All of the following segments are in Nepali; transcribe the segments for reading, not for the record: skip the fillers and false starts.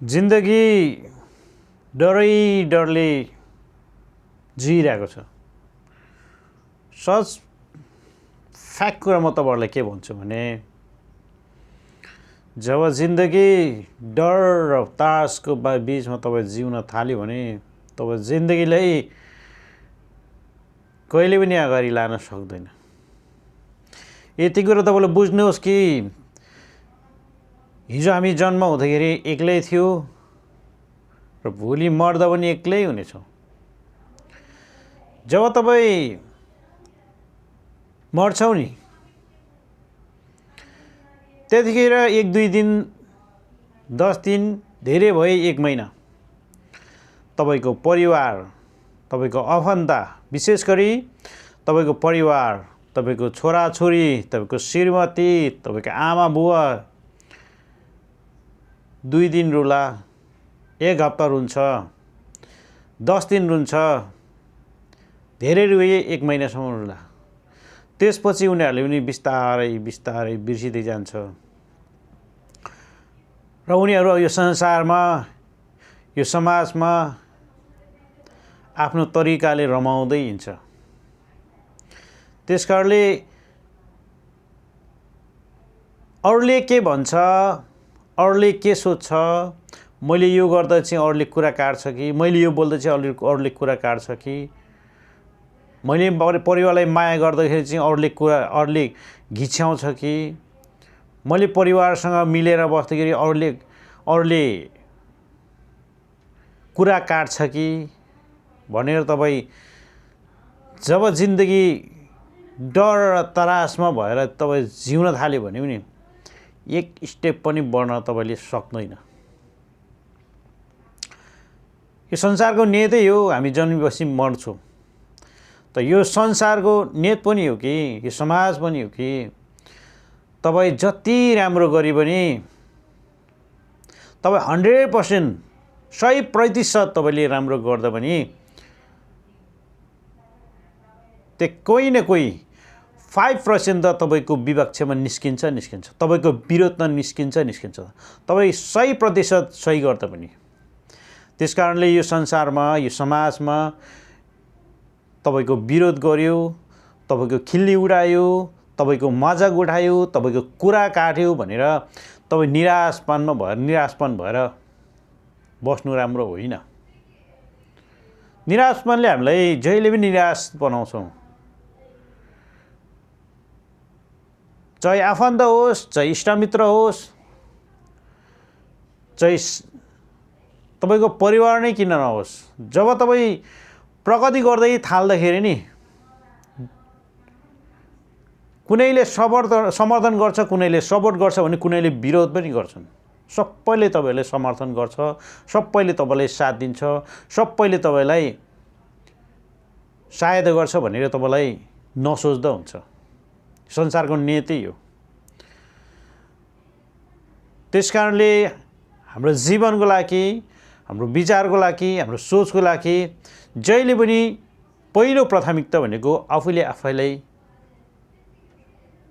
जिन्दगी डरले जिइरहेको छ। सच फ्याक्ट कुरा म तपाईँहरूलाई के भन्छु भने जब जिन्दगी डर र तासको बीचमा तपाईँ जिउन थाल्यो भने तपाईँ जिन्दगीलाई कहिले पनि अगाडि लान सक्दैन। यति कुरा तपाईँले बुझ्नुहोस् कि हिजो हामी जन्म हुँदाखेरि एक्लै थियो र भोलि मर्दा पनि एक्लै हुनेछौँ। जब तपाईँ मर्छौ नि त्यतिखेर 1-2 दिन 10 दिन धेरै भए 1 महिना तपाईको परिवार तपाईको आफन्ता विशेष गरी तपाईको परिवार तपाईको छोराछोरी तपाईको श्रीमती तपाईको आमा बुवा 2 दिन रुला 1 हप्ता रुन्छ 10 दिन रुन्छ धेरै रुए 1 महिनासम्म रुला। त्यसपछि उनीहरूले पनि बिस्तारै बिस्तारै बिर्सिदै जान्छ र उनीहरू यो संसारमा यो समाजमा आफ्नो तरिकाले रमाउँदै हिँड्छ। त्यसकारणले अरूले के भन्छ अरूले के सोच्छ मैले यो गर्दा चाहिँ अरूले कुरा काट्छ कि मैले यो बोल्दा चाहिँ अरूले कुरा काट्छ कि मैले परिवारलाई माया गर्दाखेरि चाहिँ अरूले घिच्याउँछ कि मैले परिवारसँग मिलेर बस्दाखेरि अरूले कुरा काट्छ कि भनेर तपाईँ जब जिन्दगी डर र तरासमा भएर तपाईँ जिउन थाल्यो भने पनि 1 स्टेप पनि बढ्न तपाईले सक्दैन। यो संसारको नियतै हो हामी जन्मेपछि मर्छौँ। त यो संसारको नियत पनि हो कि यो समाज पनि हो कि तपाईँ जति राम्रो गरे पनि तपाईँ 100% 100% तपाईले राम्रो गर्दा पनि त्यो कोही न कोही 5% त तपाईको विपक्षमा निस्किन्छ तपाईको विरोधमा निस्किन्छ तपाईँ 100% सही गर्दा पनि। त्यसकारणले यो संसारमा यो समाजमा तपाईको विरोध गर्यो तपाईको खिल्ली उडायो तपाईको मजाक उठायो तपाईको कुरा काट्यो भनेर तपाईँ निराशपन भएर बस्नु राम्रो होइन। निराशपनले हामीलाई जहिले पनि निराश बनाउँछौँ। चाहे आफन्त होस् चाहे इष्टमित्र होस् चाहे तपाईको परिवार नै किन नहोस् जब तपाईँ प्रगति गर्दै थाल्दाखेरि नि कुनैले समर्थन गर्छ कुनैले सपोर्ट गर्छ भने कुनैले विरोध पनि गर्छन्। सबैले तपाईलाई समर्थन गर्छ सबैले तपाईलाई साथ दिन्छ सबैले तपाईलाई सहायता गर्छ भनेर तपाईलाई नसोच्दा हुन्छ। संसारको नियति हो। त्यसकारणले हाम्रो जीवनको लागि हाम्रो विचारको लागि हाम्रो सोचको लागि जहिले पनि पहिलो प्राथमिकता भनेको आफूले आफैलाई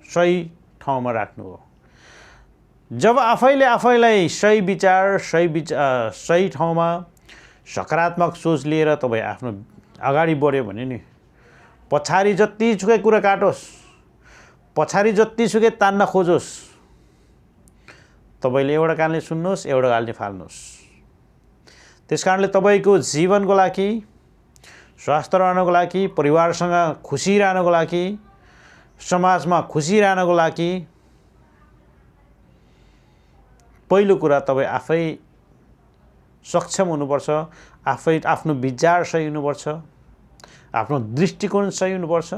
सही ठाउँमा राख्नु हो। जब आफैले आफैलाई सही विचार सही ठाउँमा सकारात्मक सोच लिएर तपाईँ आफ्नो अगाडि बढ्यो भने नि पछाडि जतिसुकै कुरा काटोस् पछाडि जतिसुकै तान्न खोजोस् तपाईले एउटा कानले सुन्नुहोस् एउटा कानले फाल्नुहोस्। त्यसकारणले तपाईको जीवनको लागि स्वस्थ रहनको लागि परिवारसँग खुसी रहनको लागि समाजमा खुसी रहनको लागि पहिलो कुरा तपाईँ आफै सक्षम हुनुपर्छ। आफै आफ्नो विचार सही हुनुपर्छ आफ्नो दृष्टिकोण सही हुनुपर्छ।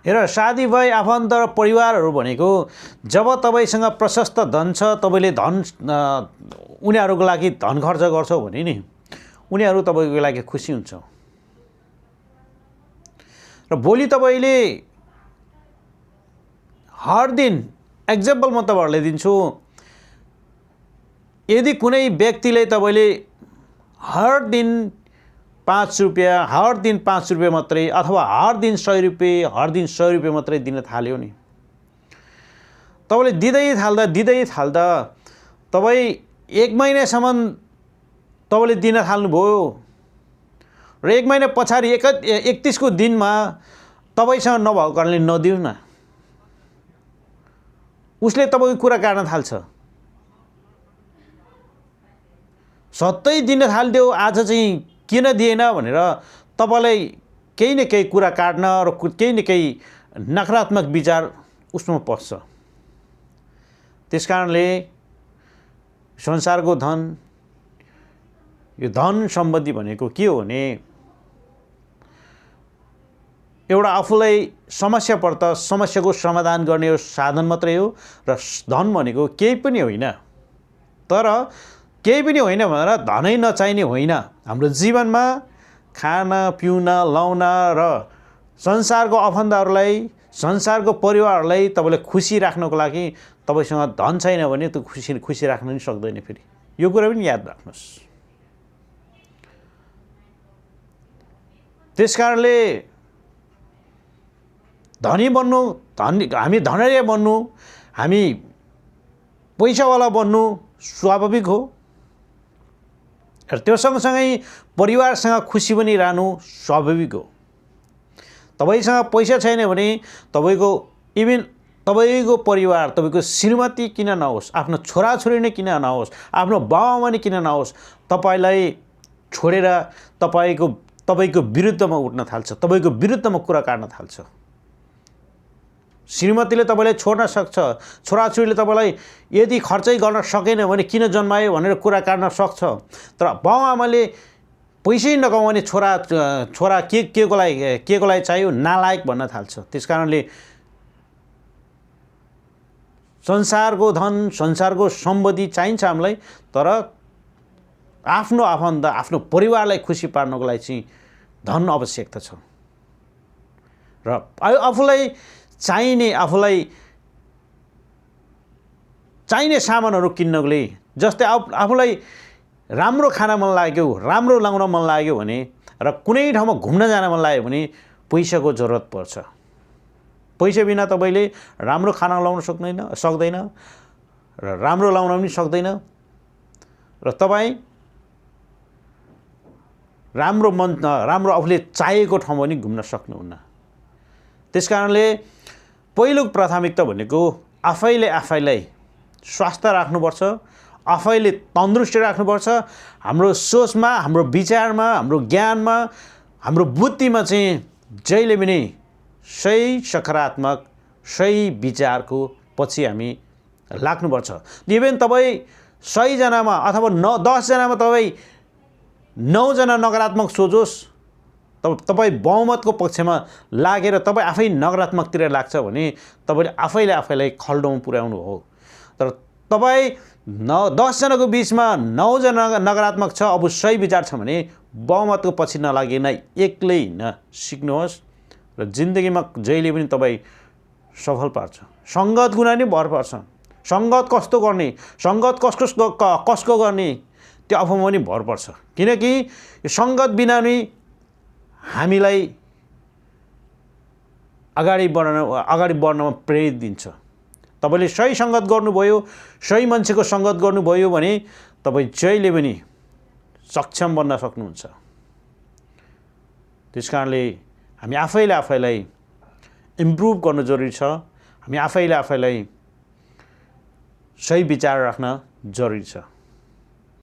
हेर साथीभाइ आफन्त र परिवारहरू भनेको जब तपाईसँग प्रशस्त धन छ तपाईले उनीहरूको लागि धन खर्च गर्छौ भने नि उनीहरू तपाईको लागि खुसी हुन्छ र भोलि तपाईले हर दिन एक्जाम्पल म तपाईहरुलाई दिन्छु यदि कुनै व्यक्तिले तपाईले हर दिन 5 रुपैयाँ हर दिन 5 रुपैयाँ मात्रै अथवा हर दिन 100 रुपैयाँ मात्रै दिन थाल्यो नि तपाईले दिँदै थाल्दा तपाई 1 महिनासम्म तपाईँले दिन थाल्नुभयो र 1 महिना पछाडि 31 को दिनमा तपाईँसँग नभएको कारणले नदिऊ न, उसले तपाईँको कुरा काट्न थाल्छ। सधैँ दिन थालिदियो, आज चाहिँ किन दिएन भनेर तपाईँलाई केही न केही कुरा काट्न र केही न केही नकारात्मक विचार उसमा पस्छ। त्यस कारणले संसारको धन, यो धन सम्बन्धी भनेको के हो भने एउटा आफूलाई समस्या पर्दा समस्याको समाधान गर्ने यो साधन मात्रै हो र धन भनेको केही पनि होइन। तर केही पनि होइन भनेर धनै नचाहिने होइन। हाम्रो जीवनमा खान पिउन लाउन र संसारको आफन्तहरूलाई, संसारको परिवारहरूलाई तपाईँले खुसी राख्नको लागि तपाईँसँग धन छैन भने त्यो खुसी राख्न पनि सक्दैन। फेरि यो कुरा पनि याद राख्नुहोस्। त्यस कारणले धनी बन्नु, हामी धनरिया बन्नु, हामी पैसावाला बन्नु स्वाभाविक हो र त्यो सँगसँगै परिवारसँग खुसी पनि रहनु स्वाभाविक हो। तपाईसँग पैसा छैन भने तपाईँको परिवार, तपाईँको श्रीमती किन नहोस्, आफ्नो छोराछोरी नै किन नहोस्, आफ्नो बाबुआमा नै किन नहोस्, तपाईँलाई छोडेर तपाईँको विरुद्धमा उठ्न थाल्छ, तपाईँको विरुद्धमा कुरा काट्न थाल्छ। श्रीमतीले तपाईँलाई छोड्न सक्छ, छोराछोरीले तपाईँलाई यदि खर्चै गर्न सकेन भने किन जन्मायो भनेर कुरा काट्न सक्छ। तर बाबुआमाले पैसै नकमाउने छोरा केको लागि चाहियो, नालायक भन्न थाल्छ। त्यस कारणले संसारको धन, संसारको सम्पत्ति चाहिन्छ हामीलाई, तर आफ्नो आफन्त, आफ्नो परिवारलाई खुसी पार्नको लागि चाहिँ धन आवश्यकता छ। र आफूलाई चाहिने सामानहरू किन्नको लागि, जस्तै आफूलाई राम्रो खान मन लाग्यो, राम्रो लाउन मन लाग्यो भने र कुनै ठाउँमा घुम्न जान मन लाग्यो भने पैसाको जरुरत पर्छ। पैसा बिना तपाईँले राम्रो खाना लाउन सक्दैन र राम्रो लाउन पनि सक्दैन र तपाईँ राम्रो आफूले चाहेको ठाउँमा पनि घुम्न सक्नुहुन्न। त्यस कारणले पहिलो प्राथमिकता भनेको आफैलाई स्वास्थ्य राख्नुपर्छ, आफैले तन्दुरुस्त राख्नुपर्छ। हाम्रो सोचमा, हाम्रो विचारमा, हाम्रो ज्ञानमा, हाम्रो बुद्धिमा चाहिँ जहिले पनि सही सकारात्मक, सही विचारको पछि हामी लाग्नुपर्छ। इभन तपाईँ 100 जनामा अथवा 10 जनामा तपाईँ 9 जना नकारात्मक सोचोस्, तपाईँ बहुमतको पक्षमा लागेर तपाईँ आफै नकारात्मकतिर लाग्छ भने तपाईँले आफैलाई खल्डोमा पुर्याउनु हो। तर तपाईँ 10 जनाको बिचमा 9 जना नकारात्मक छ, अब सही विचार छ भने बहुमतको पछि नलागिन एक्लै हिँड्न सिक्नुहोस् र जिन्दगीमा जहिले पनि तपाईँ सफल पार्छ। सङ्गत गुना नै भर पर्छ। सङ्गत कस्तो गर्ने, सङ्गत कसको गर्ने, त्यो आफूमा पनि भर पर्छ। किनकि यो सङ्गत बिना नै हामीलाई अगाडि बढ्नमा प्रेरित दिन्छ। तपाईँले सही सङ्गत गर्नुभयो, सही मान्छेको सङ्गत गर्नुभयो भने तपाईँ जहिले पनि सक्षम बन्न सक्नुहुन्छ। त्यस कारणले हामी आफैलाई इम्प्रुभ गर्नु जरुरी छ। हामी आफैलाई सही विचार राख्न जरुरी छ।